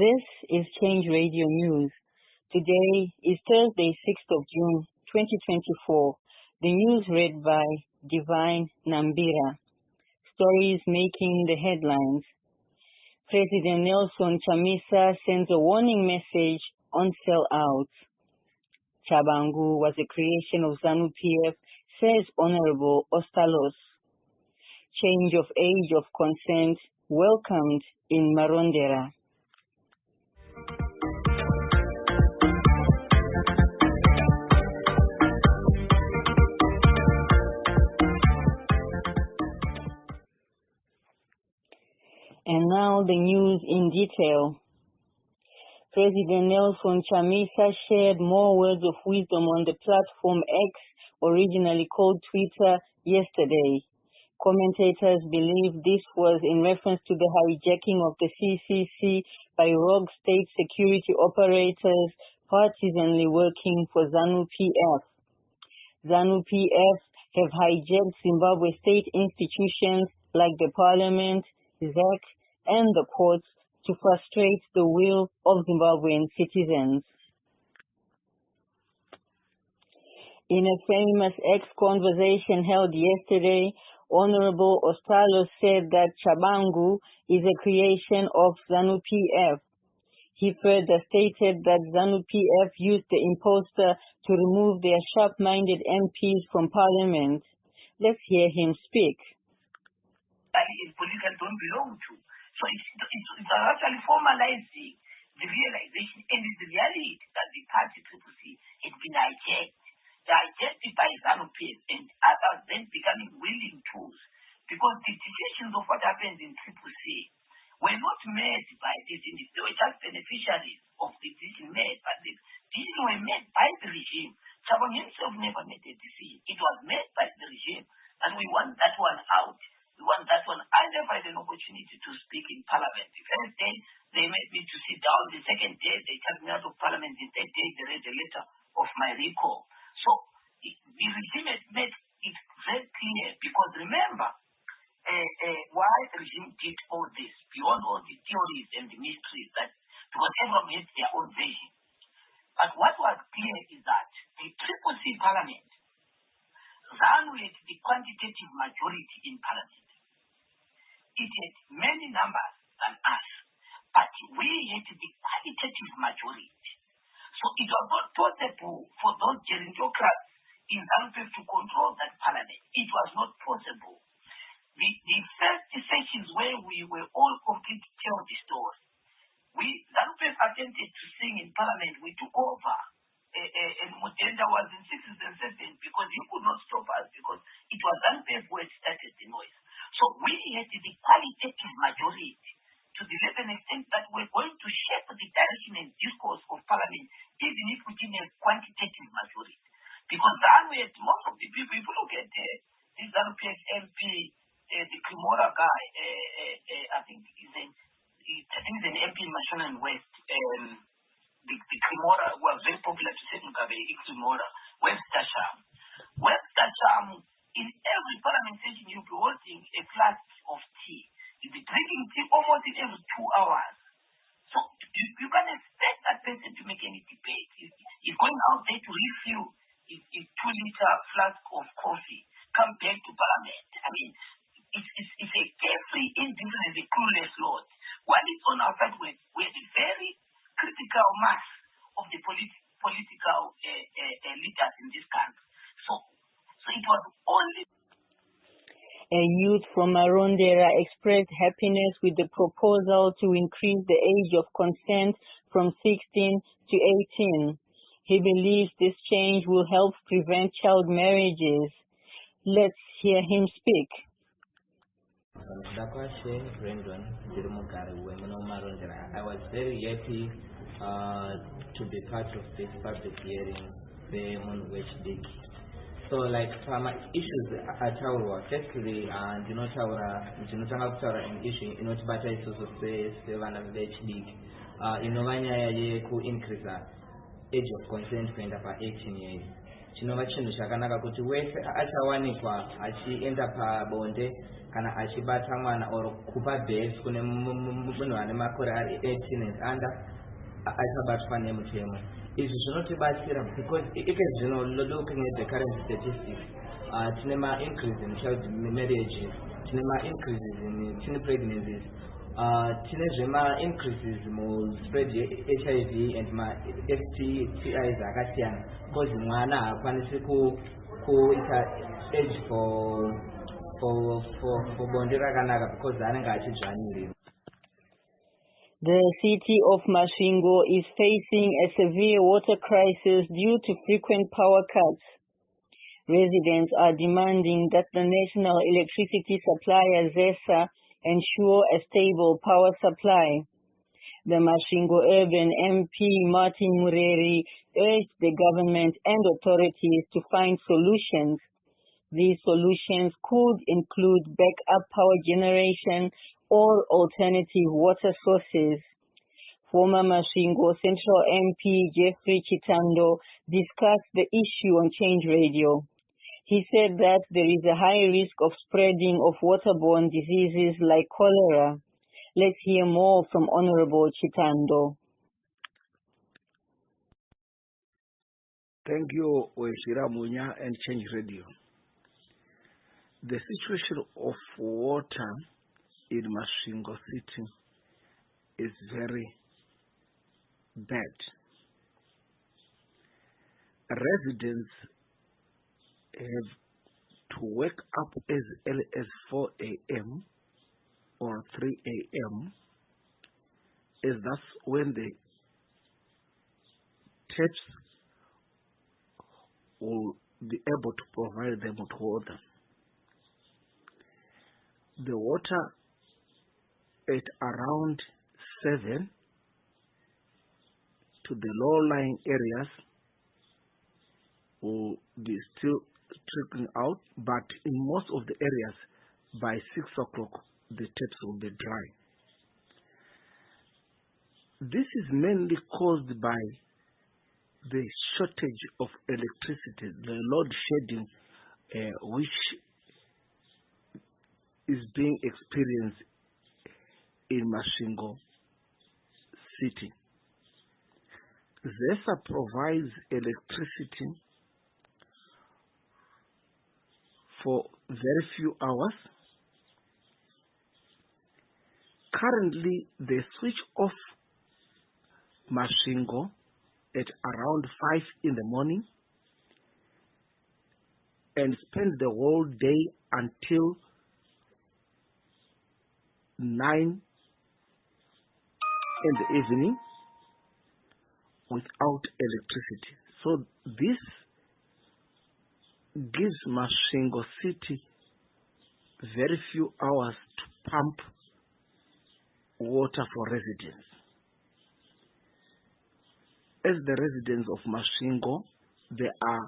This is Change Radio News. Today is Thursday, 6th of June, 2024. The news read by Divine Nambira. Stories making the headlines. President Nelson Chamisa sends a warning message on sellouts. Tshabangu was a creation of Zanupf, says Honorable Ostallos. Change of age of consent welcomed in Marondera. And now the news in detail. President Nelson Chamisa shared more words of wisdom on the platform X, originally called Twitter, yesterday. Commentators believe this was in reference to the hijacking of the CCC by rogue state security operators partisanly working for Zanupf. Zanupf have hijacked Zimbabwe state institutions like the parliament, ZEC, and the courts to frustrate the will of Zimbabwean citizens. In a famous X conversation held yesterday, Honorable Ostallos said that Tshabangu is a creation of Zanupf. He further stated that Zanupf used the imposter to remove their sharp-minded MPs from parliament. Let's hear him speak. Political don't belong to. So it's actually formalizing the realization and the reality that the party CCC had been hijacked by Zanupf and others then becoming willing tools, because the decisions of what happens in CCC were not made by this individual, they were just beneficiaries of the decision made, but the decisions were made by the regime. Tshabangu himself never made a decision. It was made by the regime, and we want that one out. We want that one. I never had an opportunity to speak in parliament. The first day, they made me to sit down. The second day, they took me out of parliament. The third day, they read a letter of my recall. So the regime has made it very clear, because remember why the regime did all this, beyond all the theories and the mysteries, that because everyone has their own vision. But what was clear is that the CCC parliament, ZANU had the quantitative majority in parliament. It had many numbers than us, but we had the qualitative majority. So it was not possible for those gerontocrats in Zanupf to control that parliament. It was not possible. The first sessions where we were all complete to tell the story, Zanupf attempted to sing in parliament. We took over, and Marondera was in 6th and 7th because he could not stop us, because it was Zanupf who had started the noise. So we had the qualitative majority to the level extent that we're going to shape the direction and discourse of parliament, even if we didn't have quantitative majority. Because ZANU had most of the people, if you look at this Zanupf MP, the Kimora guy, I think he's an MP in Mashonaland West, the Kimora was very popular to say Mugabe, Kimora, West Tasham. In every parliament session, you'll be holding a glass of tea. You'll be drinking tea almost in every 2 hours. So you can expect that person to make any debate. He's going out there to refill his 2-liter flask of coffee, come back to parliament. I mean, it's a carefree, indifferent, and a clueless lot. What is on our side, we're the very critical mass of the political leaders in this country. So it was only. A youth from Marondera expressed happiness with the proposal to increase the age of consent from 16 to 18. He believes this change will help prevent child marriages. Let's hear him speak. I was very happy to be part of this public hearing on Wednesday. So like some issues ataurwa firstly ndinotanga kutaura an issue inotibata isusu sevana vechidiki inova nyaya yekuincreasa age of consent kuenda pa 18 years. chinova chinhu chakanaka kuti wese achawanikwa achienda pabonde kana achibata mwana or kupa birth kune munhu ane makore ari 18 and under achabatwa nemutemo. Izvi zvinotibatsira because ike zvino looking at the current statistics tine ma-increase in child marriages, tine ma-increases in teen pregnancies, tine zvema-increases mu-spread ye-HIV and ma-STIs akasiyana because mwana haakwanisi kuita age for bonde rakanaka because anenge achidzvanyirirwa. The city of Masvingo is facing a severe water crisis due to frequent power cuts. Residents are demanding that the national electricity supplier ZESA ensure a stable power supply. The Masvingo urban MP Martin Mureri urged the government and authorities to find solutions. These solutions could include backup power generation or alternative water sources. Former Masvingo Central MP Jeffrey Chitando discussed the issue on Change Radio. He said that there is a high risk of spreading of waterborne diseases like cholera. Let's hear more from Honorable Chitando. Thank you, Weshira Munya and Change Radio. The situation of water in Masvingo City is very bad. Residents have to wake up as early as 4 a.m. or 3 a.m. as that's when the taps will be able to provide them with water. The water at around 7 to the low-lying areas will be still trickling out, but in most of the areas by 6 o'clock the taps will be dry. This is mainly caused by the shortage of electricity, the load shedding which is being experienced in Masvingo City. ZESA provides electricity for very few hours. Currently, they switch off Masvingo at around 5 in the morning and spend the whole day until 9 in the evening without electricity. So this gives Masvingo City very few hours to pump water for residents. As the residents of Masvingo, they are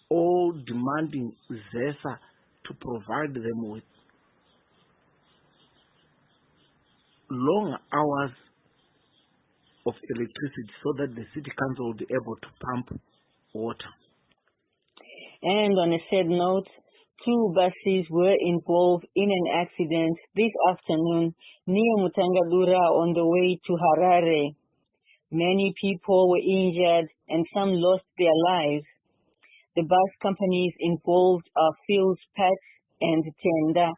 all demanding ZESA to provide them with long hours of electricity so that the city council will be able to pump water. And on a sad note, 2 buses were involved in an accident this afternoon near Mutangadura on the way to Harare. Many people were injured and some lost their lives. The bus companies involved are Phil's Pats and Tenda.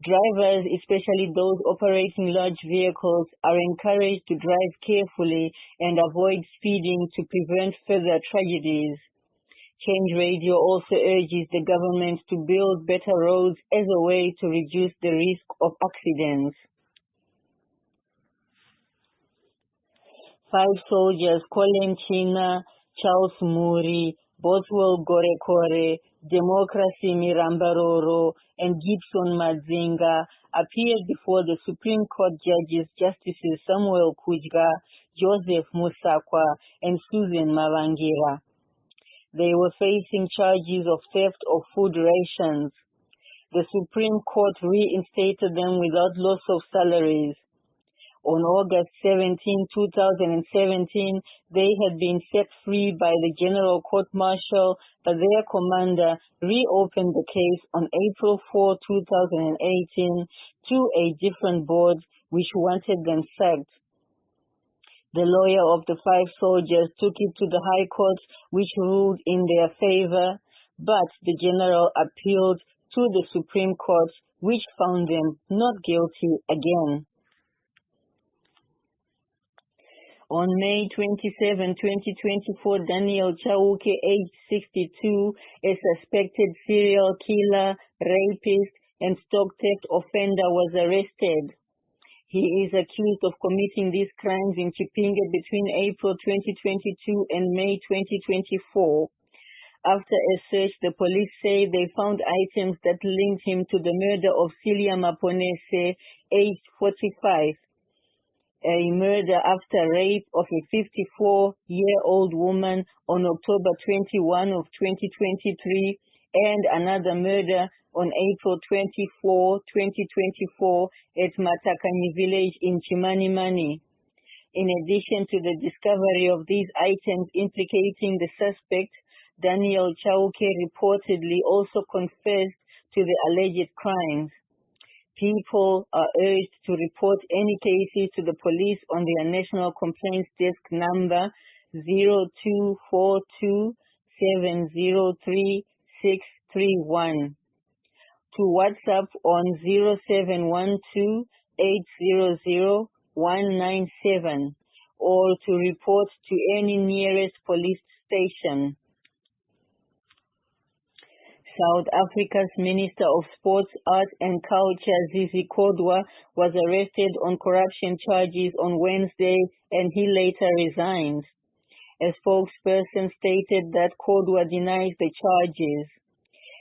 Drivers, especially those operating large vehicles, are encouraged to drive carefully and avoid speeding to prevent further tragedies. Change Radio also urges the government to build better roads as a way to reduce the risk of accidents. 5 soldiers, Colin China, Charles Muri, Boswell Gorekore, Democracy Mirambaroro, and Gibson Madzinga appeared before the Supreme Court judges Justices Samuel Kujga, Joseph Musakwa, and Susan Mavangira. They were facing charges of theft of food rations. The Supreme Court reinstated them without loss of salaries. On August 17, 2017, they had been set free by the General Court-Martial, but their commander reopened the case on April 4, 2018 to a different board which wanted them sacked. The lawyer of the 5 soldiers took it to the High Court, which ruled in their favor, but the general appealed to the Supreme Court, which found them not guilty again. On May 27, 2024, Daniel Chauke, aged 62, a suspected serial killer, rapist, and stock theft offender, was arrested. He is accused of committing these crimes in Chipinge between April 2022 and May 2024. After a search, the police say they found items that linked him to the murder of Celia Maponese, aged 45, a murder after rape of a 54-year-old woman on October 21 of 2023, and another murder on April 24, 2024 at Matakani village in Chimanimani. In addition to the discovery of these items implicating the suspect, Daniel Chauke reportedly also confessed to the alleged crimes. People are urged to report any cases to the police on their National Complaints Desk number 0242 703 631, to WhatsApp on 0712 800 197, or to report to any nearest police station. South Africa's Minister of Sports, Art and Culture, Zizi Kodwa, was arrested on corruption charges on Wednesday, and he later resigned. A spokesperson stated that Kodwa denies the charges.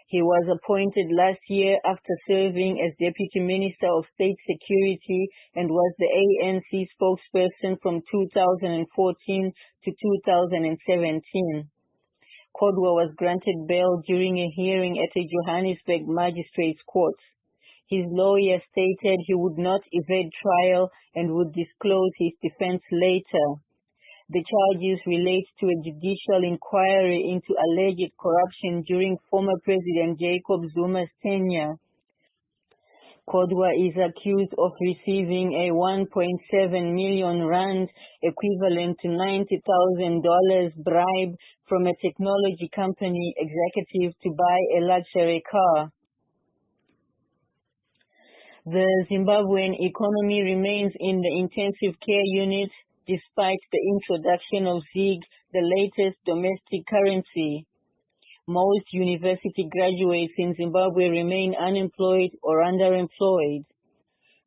He was appointed last year after serving as Deputy Minister of State Security and was the ANC spokesperson from 2014 to 2017. Kodwa was granted bail during a hearing at a Johannesburg magistrate's court. His lawyer stated he would not evade trial and would disclose his defense later. The charges relate to a judicial inquiry into alleged corruption during former President Jacob Zuma's tenure. Kodwa is accused of receiving a 1.7 million rand, equivalent to $90,000 bribe from a technology company executive to buy a luxury car. The Zimbabwean economy remains in the intensive care unit despite the introduction of ZiG, the latest domestic currency. Most university graduates in Zimbabwe remain unemployed or underemployed.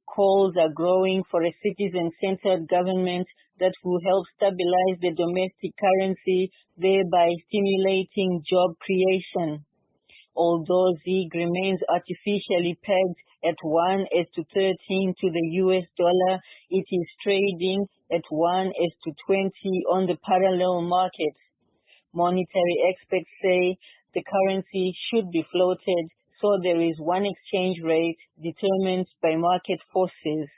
Calls are growing for a citizen-centered government that will help stabilize the domestic currency, thereby stimulating job creation. Although ZiG remains artificially pegged at 1:13 to the US dollar, it is trading at 1:20 on the parallel market. Monetary experts say the currency should be floated, so there is one exchange rate determined by market forces.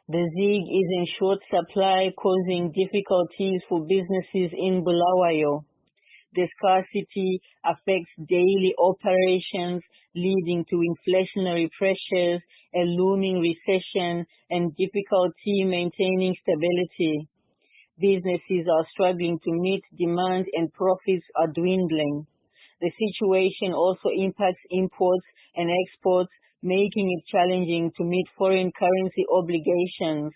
The ZiG is in short supply, causing difficulties for businesses in Bulawayo. The scarcity affects daily operations, leading to inflationary pressures, a looming recession, and difficulty maintaining stability. Businesses are struggling to meet demand and profits are dwindling. The situation also impacts imports and exports, making it challenging to meet foreign currency obligations.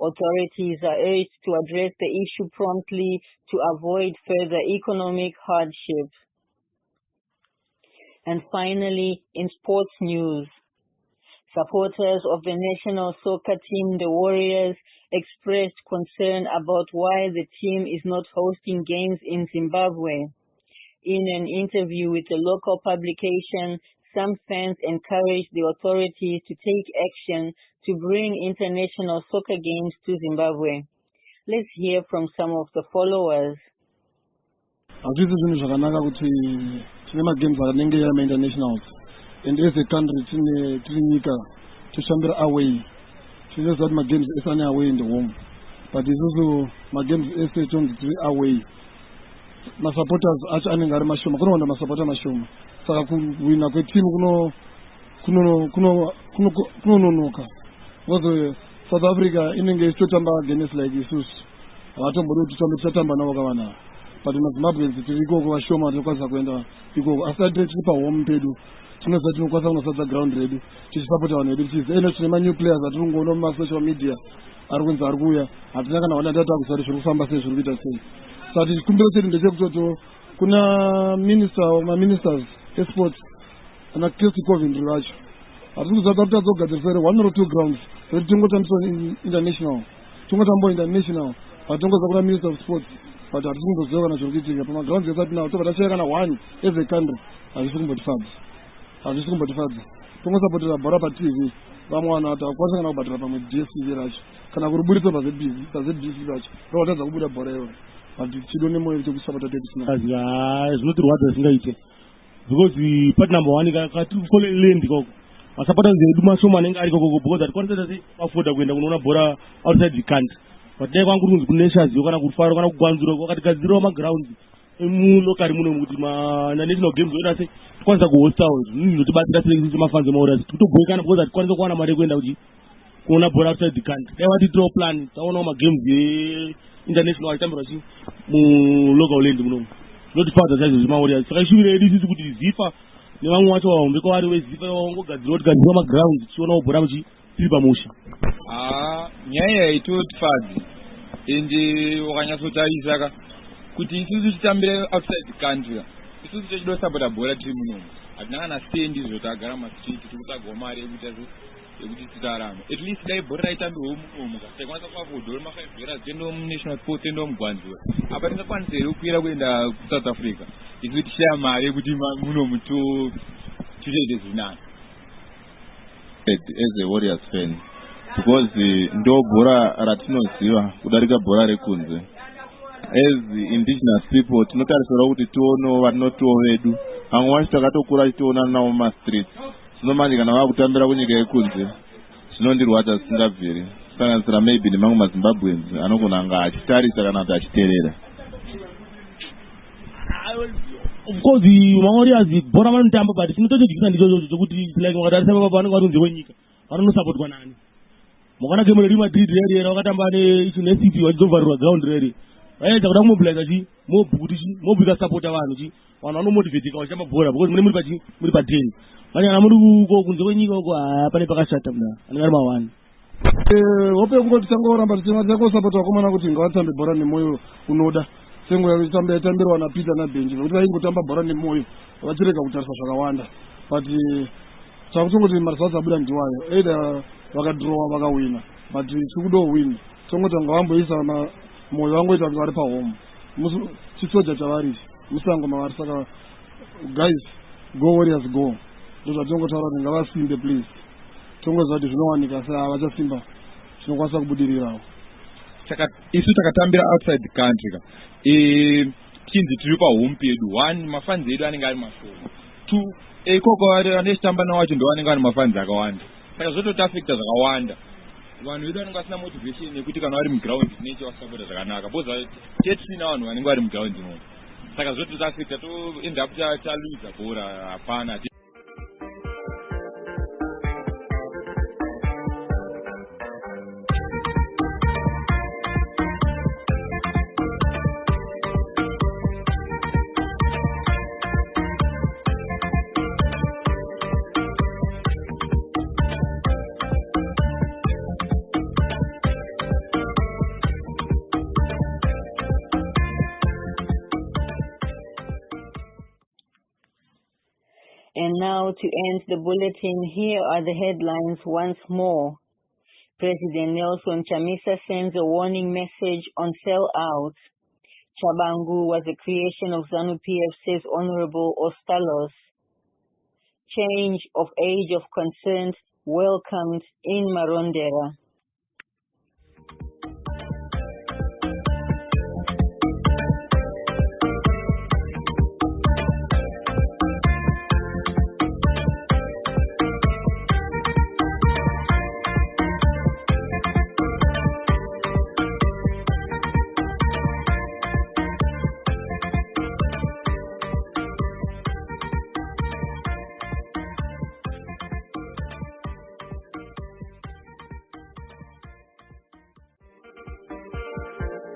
Authorities are urged to address the issue promptly to avoid further economic hardships. And finally, in sports news, supporters of the national soccer team, the Warriors, expressed concern about why the team is not hosting games in Zimbabwe. In an interview with a local publication, some fans encouraged the authorities to take action to bring international soccer games to Zimbabwe. Let's hear from some of the followers. Games are internationals, and as a country, Tshabangu away. She just had my games away in the home. But it's also my games away. My supporters actually are mashuma. Kuno wanda my supporter mashuma. Saka kuwina kwe team kuno noka. Because South Africa inenge chotamba against like Jesus. Abatombodo chotamba na wakawana. But in Zimbabwe tiriko kwa shoma tikwaza kwenda iko asante tipa home pedu. Tinozati tinokwaza kunosatsa ground ready. Tichisupport vanhu vedu tichizi ene tine new players atinongoona muma social media ari kunzi ari kuuya hatina kana wana data kusati zviri kufamba sei zviri kuita sei. Saka tichikumbiro chedu ndechekuti kuna ministers esports ana Kristi Coventry vacho hatiri kuzata kuti tadzogadzirisa 1 or 2 grounds kuti tingotambiswa international vatongoza kuna minister of sports but hatisi kumboziva kana zviri kuitika pamagrounds ese atinawo tobva tashaya kana 1 as a country hazvisi kumbotifadza tongosapotera bhora patv vamwe vanhu hatakwanisa kana kubhadhara pamwe DStv racho kana kuriburitsa pazebc racho rovotadza kubuda bhora iro but chido nemoyo chekusapota tetisina zvinotirwadza zvisingaite because part number 1 katiri land ikoko masapota zedu mashoma anenge ari ikoko because hatikwanisa sei afoda kuenda kunoona bhora outside the country but dai kwanga kuri kunzi kunations yo kana kufaro kana kugwanzura kwakatigadzirawo magrounds emulokari muno kuti national games oita sei tikwanisa kuhostawo zvinotibatsira sei semafans emaurasi tikutobhoekana because hatikwanisa kuwana mari yekuenda kuti kuona bhora outside the country dai watitirawo plan taonawo magames international achitambirwa chi mulocal land munomu zvinotifadza chaizvo zvemaurasi saka ishuviro yedu isisi kuti zifa nevamwe vacho vahombe kwavari wezifa vangogadzirawo tigadzirawo magrounds tichionawo bhora muchi tiri pamusha. Nyaya haitotifadzi ende wakanyatsotarisa kuti isusu titambire outside the country isusu tichidosapota bhora tiri munomu hatina kana stendi zvotagara mastreet tikutsvagawo mari yekuti titarama at least dai bhora raitambirwo munomu taikwanisa kuafodhoro ma5 tiendawo munational sport tiendawo mugwanziwa apa tingakwanisa here kukwira kuenda kusouth africa isu tishaya mari yekuti munomu titoite zvinani as a Warriors fan because ndo bhora ratinoziva kudarika bhora rekunze. As indigenous people tinotarisira kuti tionewo vatinotiwo vedu vamwe vacho takatokura tichionana navo mumastreet zvino manje kana vakutambira kunyika yekunze zvinondirwadza zvisingabviri kusanganisira maybe nemamwe mazimbabweans anogona anga achitarisa kana kuti achiteerera. Of course mawarriors bhora vanotamba but chinotochidyisa ndicho chokuti like wakatarisa papa vanenge vari kunze kwenyika vanonosapotwa nani mukana game real Madrid reri vakatamba necity vachizovharirwa ground reri vaita kuda kumobiliza chi mobika sapota vanhu chi vanhu vanomotivatika vachitamba bhora because mune muri pa 10 vanyana muri uko kunze kwenyika uko pane pakashata mna anenge ari ma1 hope yekungoti tangoramba tichakosapota vakomana kuti ngavatambe bhora nemoyo unoda senguva yaitambirwa naPeter naBenji nokuti vaingotamba bhora nemoyo vachirega kutarisa zvakawanda but takutongoti maresults abuda ndiwayo either vakadrowa vakawina but tikudowina tongoti vanga vamboisa moyo vangoita kuti vari pahome chisoja chavari musango mavari saka guys go Warriors go ndozvatongotaura kuti ngavasimbe please tongoziva kuti zvinowanika sei havachasimba zvinokwanisa kubudirirawo isu takatambira outside the country tinzi tiri pahome pedu 1 mafans edu anenge ari mashoma 2 ikoko anechitamba nawacho ndo anenge ari mafans akawanda saka zvototiafecta zvakawanda vanhu vedu vanenge vasina motivation yekuti kana vari muground tineche vasapota zvakanaka boza tetisina vanhu vanenge vari muground imomo saka zvototiafecta toenda up taluza bhora hapana. And now to end the bulletin, here are the headlines once more. President Nelson Chamisa sends a warning message on sellouts. Tshabangu was a creation of Zanupf, says Honorable Ostallos. Change of age of consent welcomed in Marondera.